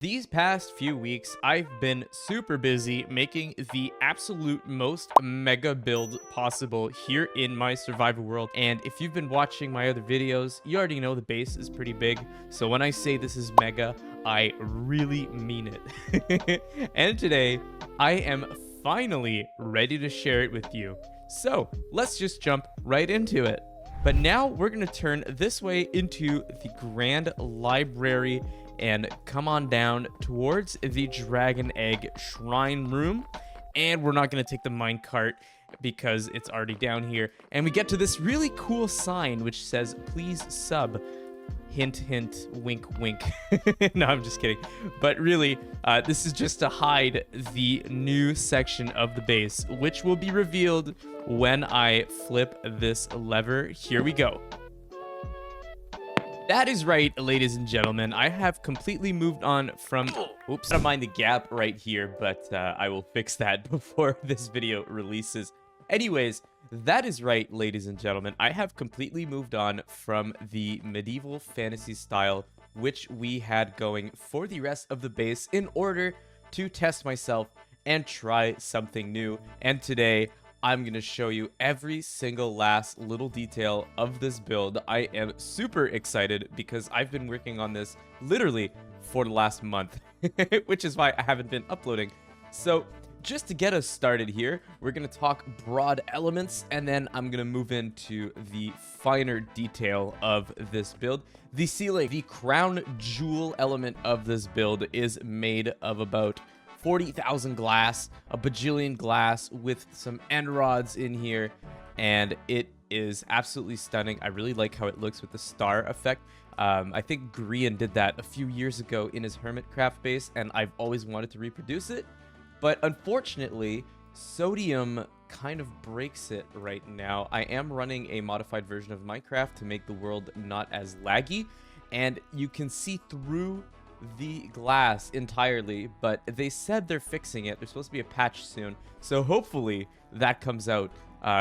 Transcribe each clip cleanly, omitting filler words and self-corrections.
These past few weeks, I've been super busy making the absolute most mega build possible here in my survival world. And if you've been watching my other videos, you already know the base is pretty big. So when I say this is mega, I really mean it. And today, I am finally ready to share it with you. So let's just jump right into it. But now we're going to turn this way into the Grand Library and come on down towards the Dragon Egg Shrine Room. And we're not going to take the minecart because it's already down here. And we get to this really cool sign which says, please sub. Hint, hint, wink, wink. No, I'm just kidding. But really, this is just to hide the new section of the base, which will be revealed when I flip this lever. Here we go. That is right, ladies and gentlemen. I have completely moved on from... Oops, I don't mind the gap right here, but I will fix that before this video releases. Anyways, that is right, ladies and gentlemen. I have completely moved on from the medieval fantasy style, which we had going for the rest of the base in order to test myself and try something new. And today, I'm going to show you every single last little detail of this build. I am super excited because I've been working on this literally for the last month, which is why I haven't been uploading. So just to get us started here, we're going to talk broad elements, and then I'm going to move into the finer detail of this build. The ceiling, the crown jewel element of this build, is made of about 40,000 glass, a bajillion glass with some end rods in here, and it is absolutely stunning. I really like how it looks with the star effect. I think Grian did that a few years ago in his Hermitcraft base, and I've always wanted to reproduce it. But unfortunately, Sodium kind of breaks it right now. I am running a modified version of Minecraft to make the world not as laggy, and you can see through the glass entirely, but they said they're fixing it. There's supposed to be a patch soon, so hopefully that comes out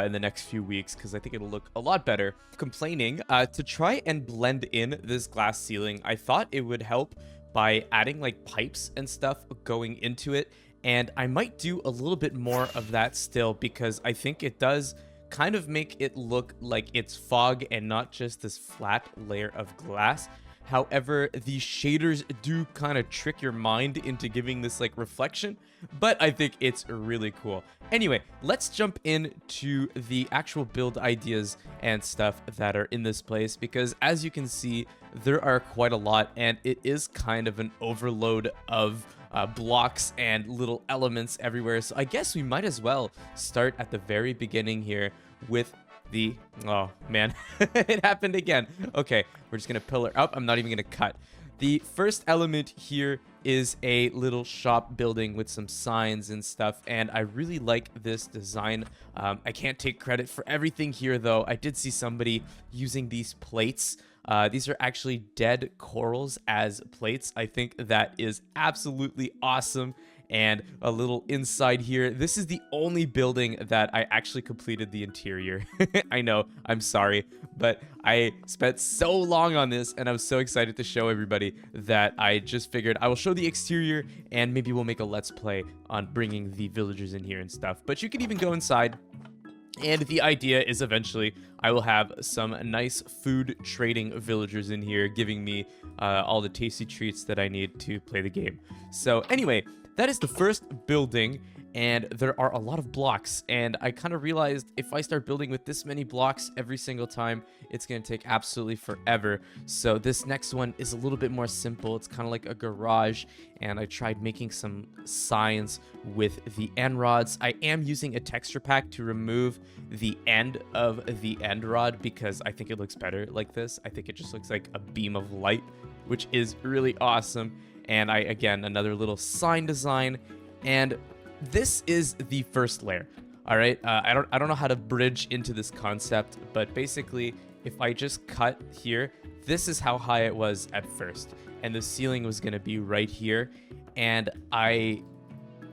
in the next few weeks, because I think it'll look a lot better. Complaining to try and blend in this glass ceiling, I thought it would help by adding like pipes and stuff going into it, and I might do a little bit more of that still, because I think it does kind of make it look like it's fog and not just this flat layer of glass. However, the shaders do kind of trick your mind into giving this like reflection, but I think it's really cool. Anyway, let's jump into the actual build ideas and stuff that are in this place, because as you can see, there are quite a lot, and it is kind of an overload of blocks and little elements everywhere. So I guess we might as well start at the very beginning here with the... Oh, man. It happened again. Okay, we're just going to pillar up. I'm not even going to cut. The first element here is a little shop building with some signs and stuff, and I really like this design. I can't take credit for everything here, though. I did see somebody using these plates. These are actually dead corals as plates. I think that is absolutely awesome. And a little inside here. This is the only building that I actually completed the interior. I know, I'm sorry, but I spent so long on this, and I was so excited to show everybody that I just figured I will show the exterior, and maybe we'll make a let's play on bringing the villagers in here and stuff. But you can even go inside. And the idea is eventually I will have some nice food trading villagers in here, giving me all the tasty treats that I need to play the game. So anyway, that is the first building, and there are a lot of blocks, and I kind of realized if I start building with this many blocks every single time, it's going to take absolutely forever. So this next one is a little bit more simple. It's kind of like a garage, and I tried making some signs with the end rods. I am using a texture pack to remove the end of the end rod because I think it looks better like this. I think it just looks like a beam of light, which is really awesome. And again, another little sign design, and this is the first layer. All right, I don't know how to bridge into this concept, but basically, if I just cut here, this is how high it was at first, and the ceiling was gonna be right here, and I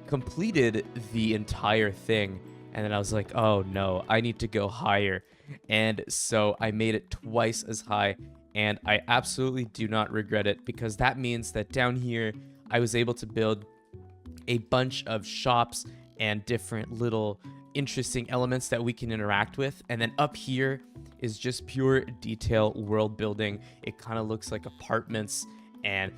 completed the entire thing, and then I was like, oh no, I need to go higher, and so I made it twice as high. And I absolutely do not regret it, because that means that down here I was able to build a bunch of shops and different little interesting elements that we can interact with. And then up here is just pure detail world building. It kind of looks like apartments and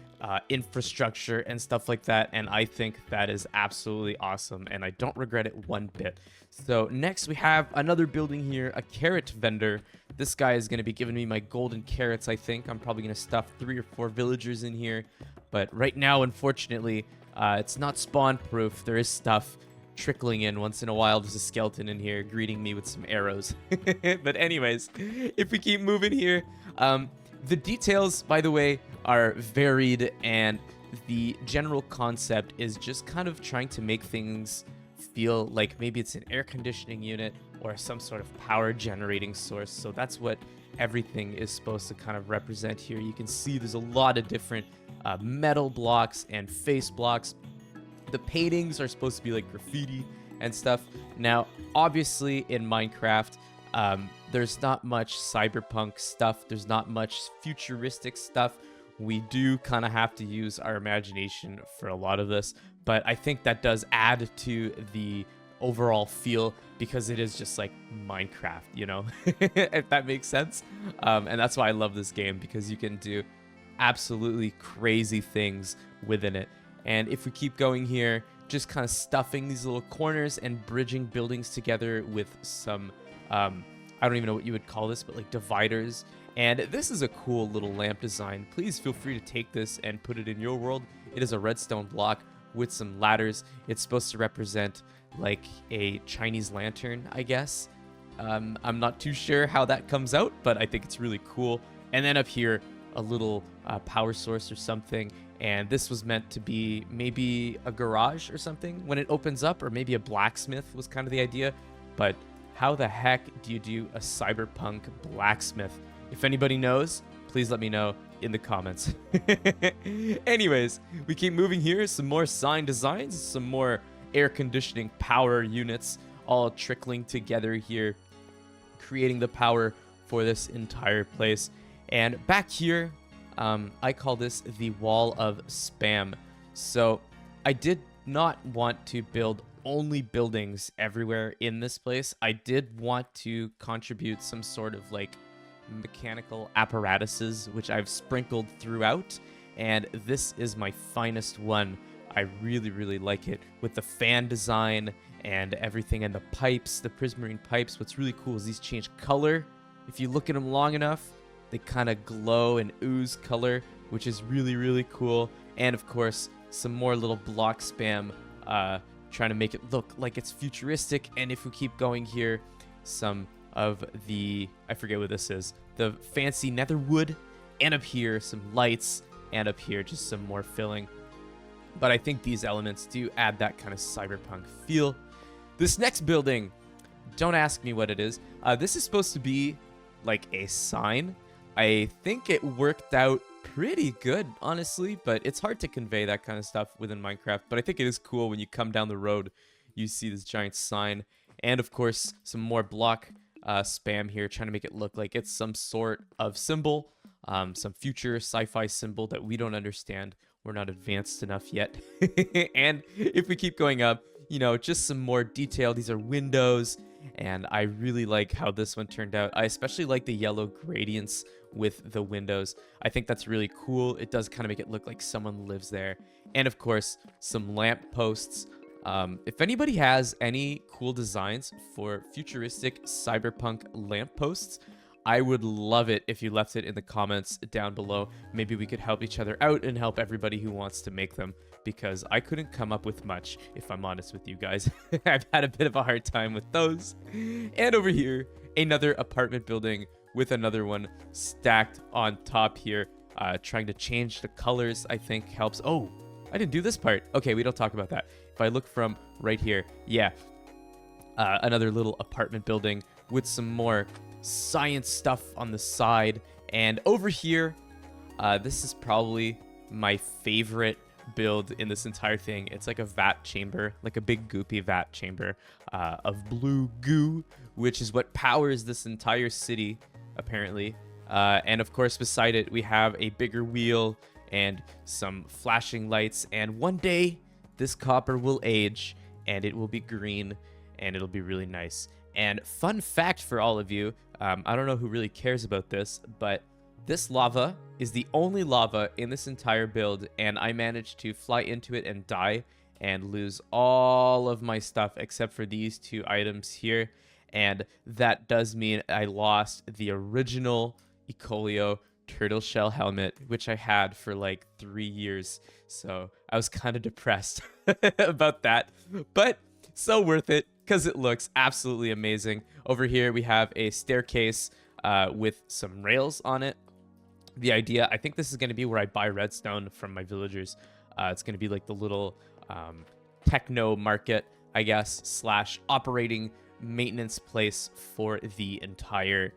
infrastructure and stuff like that. And I think that is absolutely awesome, and I don't regret it one bit. So next we have another building here, a carrot vendor. This guy is going to be giving me my golden carrots, I think. I'm probably going to stuff 3 or 4 villagers in here. But right now, unfortunately, it's not spawn proof. There is stuff trickling in once in a while. There's a skeleton in here greeting me with some arrows. But anyways, if we keep moving here, the details, by the way, are varied, and the general concept is just kind of trying to make things feel like maybe it's an air conditioning unit or some sort of power generating source. So that's what everything is supposed to kind of represent here. You can see there's a lot of different metal blocks and face blocks. The paintings are supposed to be like graffiti and stuff. Now, obviously in Minecraft, there's not much cyberpunk stuff. There's not much futuristic stuff. We do kind of have to use our imagination for a lot of this, but I think that does add to the overall feel because it is just like Minecraft, you know, if that makes sense. And that's why I love this game, because you can do absolutely crazy things within it. And if we keep going here, just kind of stuffing these little corners and bridging buildings together with some, I don't even know what you would call this, but like dividers. And this is a cool little lamp design. Please feel free to take this and put it in your world. It is a redstone block with some ladders. It's supposed to represent like a Chinese lantern, I guess. I'm not too sure how that comes out, but I think it's really cool. And then up here, a little power source or something. And this was meant to be maybe a garage or something when it opens up, or maybe a blacksmith was kind of the idea. But how the heck do you do a cyberpunk blacksmith? If anybody knows, please let me know in the comments. Anyways, we keep moving here. Some more sign designs, some more air conditioning power units all trickling together here, creating the power for this entire place. And back here, I call this the wall of spam. So I did not want to build only buildings everywhere in this place. I did want to contribute some sort of like mechanical apparatuses, which I've sprinkled throughout, and this is my finest one. I really, really like it with the fan design and everything, and the pipes, the prismarine pipes. What's really cool is these change color. If you look at them long enough, they kind of glow and ooze color, which is really, really cool. And of course, some more little block spam, trying to make it look like it's futuristic. And if we keep going here, some of the, I forget what this is, the fancy nether wood, and up here some lights, and up here just some more filling. But I think these elements do add that kind of cyberpunk feel. This next building, don't ask me what it is. This is supposed to be like a sign. I think it worked out pretty good, honestly, but it's hard to convey that kind of stuff within Minecraft. But I think it is cool when you come down the road, you see this giant sign. And of course, some more block spam here, trying to make it look like it's some sort of symbol, some future sci-fi symbol that we don't understand. We're not advanced enough yet. And if we keep going up, you know, just some more detail. These are windows, and I really like how this one turned out. I especially like the yellow gradients with the windows. I think that's really cool. It does kind of make it look like someone lives there. And of course, some lamp posts. If anybody has any cool designs for futuristic cyberpunk lampposts, I would love it if you left it in the comments down below. Maybe we could help each other out and help everybody who wants to make them, because I couldn't come up with much, if I'm honest with you guys. I've had a bit of a hard time with those. And over here, another apartment building with another one stacked on top here. Trying to change the colors, I think, helps. Oh, I didn't do this part. Okay, we don't talk about that. If I look from right here, yeah, another little apartment building with some more science stuff on the side. And over here, this is probably my favorite build in this entire thing. It's like a vat chamber, like a big goopy vat chamber of blue goo, which is what powers this entire city, apparently. And of course, beside it, we have a bigger wheel and some flashing lights. And one day, this copper will age, and it will be green, and it'll be really nice. And fun fact for all of you, I don't know who really cares about this, but this lava is the only lava in this entire build, and I managed to fly into it and die and lose all of my stuff except for these 2 items here. And that does mean I lost the original Ecolio turtle shell helmet, which I had for like 3 years. So I was kind of depressed about that, but so worth it because it looks absolutely amazing. Over here we have a staircase with some rails on it. The idea, I think this is going to be where I buy redstone from my villagers. It's going to be like the little techno market, I guess, slash operating maintenance place for the entire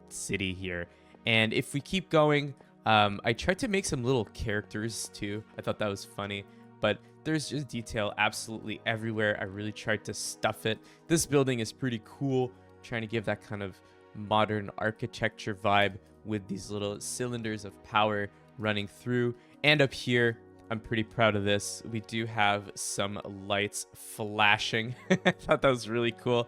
city here. And if we keep going, I tried to make some little characters too. I thought that was funny, but there's just detail absolutely everywhere. I really tried to stuff it. This building is pretty cool, trying to give that kind of modern architecture vibe with these little cylinders of power running through. And up here, I'm pretty proud of this. We do have some lights flashing. I thought that was really cool.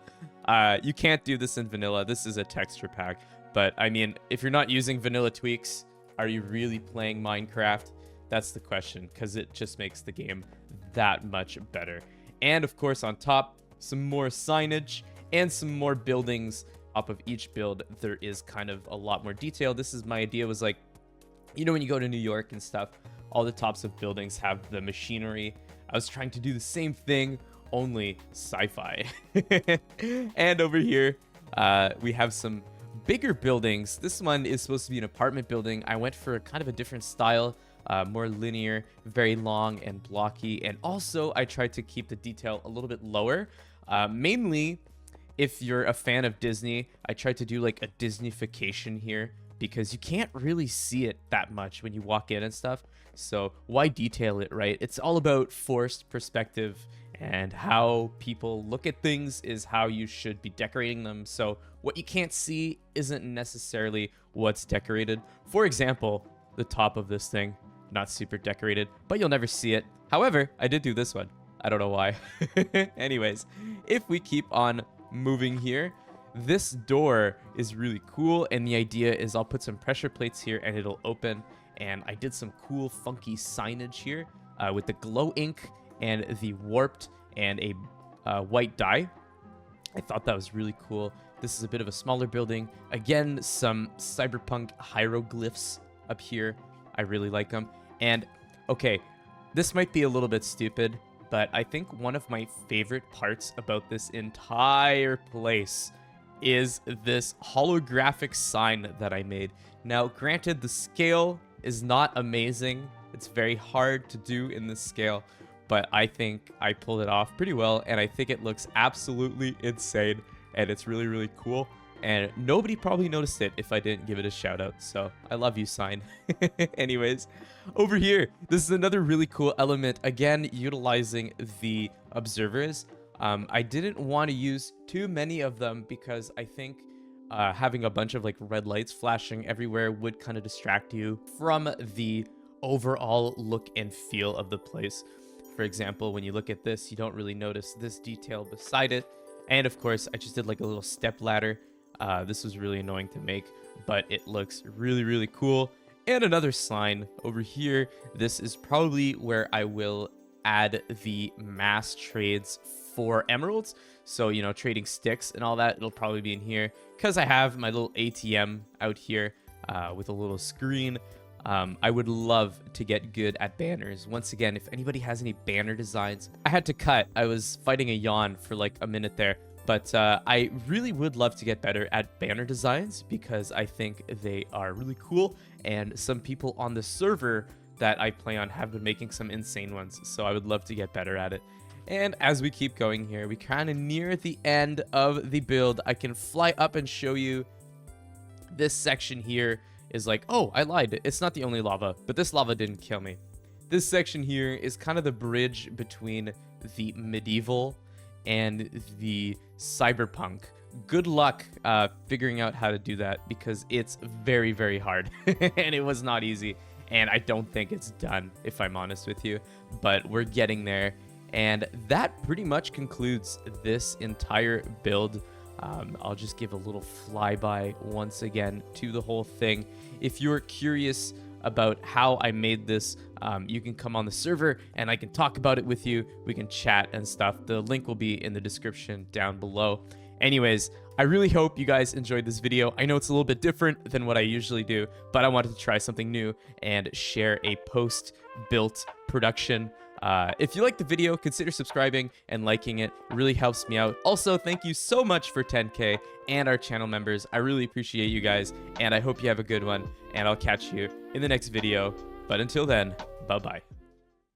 You can't do this in vanilla. This is a texture pack. But I mean, if you're not using vanilla tweaks, are you really playing Minecraft? That's the question, because it just makes the game that much better. And of course, on top, some more signage and some more buildings. Up of each build, there is kind of a lot more detail. This is my idea, was like, you know, when you go to New York and stuff, all the tops of buildings have the machinery. I was trying to do the same thing, only sci-fi. And over here, we have some bigger buildings. This one is supposed to be an apartment building. I went for kind of a different style, more linear, very long and blocky. And also, I tried to keep the detail a little bit lower. Mainly, if you're a fan of Disney, I tried to do like a Disneyfication here, because you can't really see it that much when you walk in and stuff. So why detail it, right? It's all about forced perspective, and how people look at things is how you should be decorating them. So what you can't see isn't necessarily what's decorated. For example, the top of this thing, not super decorated, but you'll never see it. However, I did do this one. I don't know why. Anyways, if we keep on moving here, this door is really cool, and the idea is I'll put some pressure plates here and it'll open. And I did some cool funky signage here with the glow ink and the warped and a white dye. I thought that was really cool. This is a bit of a smaller building. Again, some cyberpunk hieroglyphs up here. I really like them. And okay, this might be a little bit stupid, but I think one of my favorite parts about this entire place is this holographic sign that I made. Now, granted, the scale is not amazing. It's very hard to do in this scale, but I think I pulled it off pretty well, and I think it looks absolutely insane, and it's really, really cool. And nobody probably noticed it if I didn't give it a shout out. So I love you, sign. Anyways, over here, this is another really cool element. Again, utilizing the observers. I didn't want to use too many of them because I think having a bunch of like red lights flashing everywhere would kind of distract you from the overall look and feel of the place. For example, when you look at this, you don't really notice this detail beside it. And of course, I just did like a little step ladder. This was really annoying to make, but it looks really, really cool. And another sign over here. This is probably where I will add the mass trades for emeralds. So, you know, trading sticks and all that, it'll probably be in here because I have my little ATM out here with a little screen. I would love to get good at banners. Once again, if anybody has any banner designs, I had to cut. I was fighting a yawn for like a minute there. But I really would love to get better at banner designs because I think they are really cool. And some people on the server that I play on have been making some insane ones. So I would love to get better at it. And as we keep going here, we kind of near the end of the build. I can fly up and show you this section here is like, oh, I lied. It's not the only lava, but this lava didn't kill me. This section here is kind of the bridge between the medieval and the cyberpunk. Good luck figuring out how to do that because it's very, very hard and it was not easy. and I don't think it's done, if I'm honest with you, but we're getting there. And that pretty much concludes this entire build. I'll just give a little flyby once again to the whole thing. If you're curious about how I made this, you can come on the server and I can talk about it with you. We can chat and stuff. The link will be in the description down below. Anyways, I really hope you guys enjoyed this video. I know it's a little bit different than what I usually do, but I wanted to try something new and share a post-built production. If you liked the video, consider subscribing and liking it. It really helps me out. Also, thank you so much for 10K and our channel members. I really appreciate you guys, and I hope you have a good one, and I'll catch you in the next video. But until then, bye-bye.